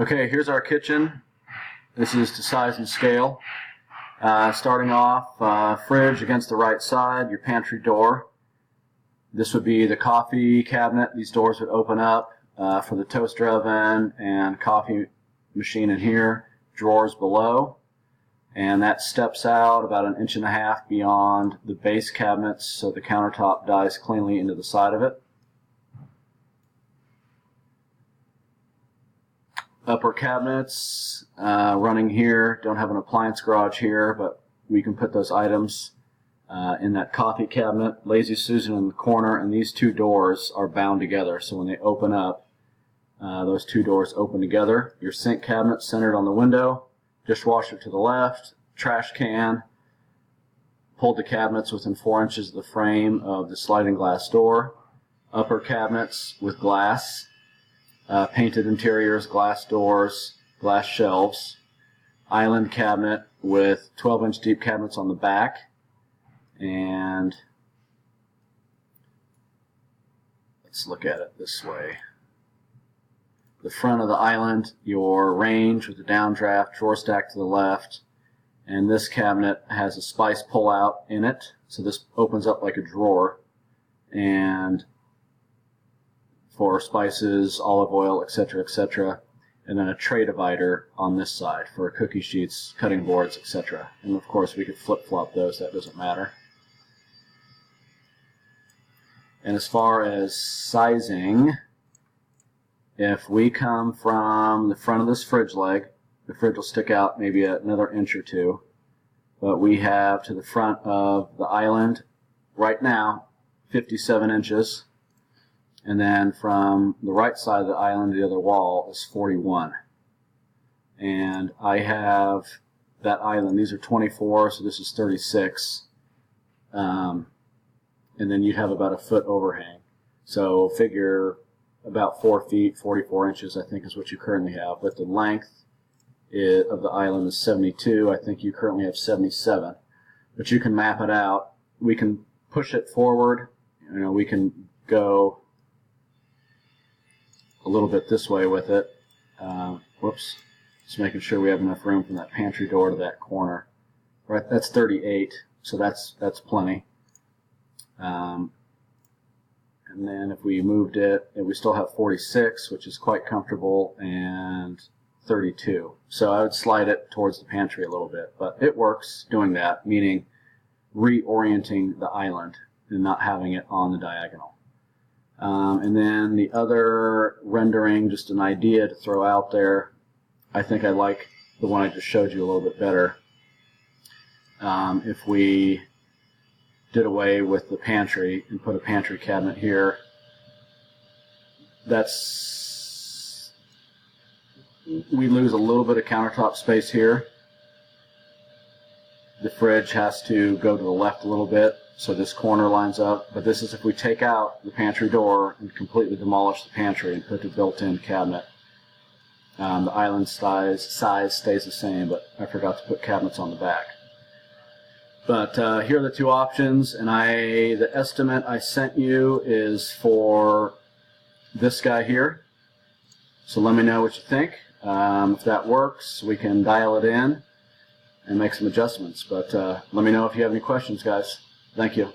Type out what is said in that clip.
Okay, here's our kitchen. This is to size and scale. Starting off, fridge against the right side, your pantry door. This would be the coffee cabinet. These doors would open up for the toaster oven and coffee machine in here. Drawers below. And that steps out about 1.5 inches beyond the base cabinets, so the countertop dies cleanly into the side of it. Upper cabinets running here. Don't have an appliance garage here, but we can put those items in that coffee cabinet. Lazy Susan in the corner, and these two doors are bound together, so when they open up, those two doors open together. Your sink cabinet centered on the window. Dishwasher to the left, trash can, pulled the cabinets within 4 inches of the frame of the sliding glass door. Upper cabinets with glass, painted interiors, glass doors, glass shelves. Island cabinet with 12-inch deep cabinets on the back. And let's look at it this way. The front of the island, your range with the downdraft, drawer stack to the left, and this cabinet has a spice pull-out in it, so this opens up like a drawer, and for spices, olive oil, etc., etc., and then a tray divider on this side for cookie sheets, cutting boards, etc. And of course we could flip-flop those, that doesn't matter. And as far as sizing, if we come from the front of this fridge leg, the fridge will stick out maybe another inch or two, but we have to the front of the island right now 57 inches, and then from the right side of the island to the other wall is 41. And I have that island, these are 24, so this is 36, and then you'd have about a foot overhang. So figure about 4 feet, 44 inches, I think is what you currently have. But the length of the island is 72. I think you currently have 77. But you can map it out. We can push it forward. You know, we can go a little bit this way with it. Whoops. Just making sure we have enough room from that pantry door to that corner. Right, that's 38, so that's plenty. And then if we moved it, we still have 46, which is quite comfortable, and 32. So I would slide it towards the pantry a little bit, but it works doing that, meaning reorienting the island and not having it on the diagonal. And then the other rendering, just an idea to throw out there, I think I like the one I just showed you a little bit better. If we did away with the pantry and put a pantry cabinet here, we lose a little bit of countertop space here. The fridge has to go to the left a little bit, so this corner lines up, but this is if we take out the pantry door and completely demolish the pantry and put the built-in cabinet. The island size stays the same, but I forgot to put cabinets on the back. But here are the two options, and the estimate I sent you is for this guy here. So let me know what you think. If that works, we can dial it in and make some adjustments. But let me know if you have any questions, guys. Thank you.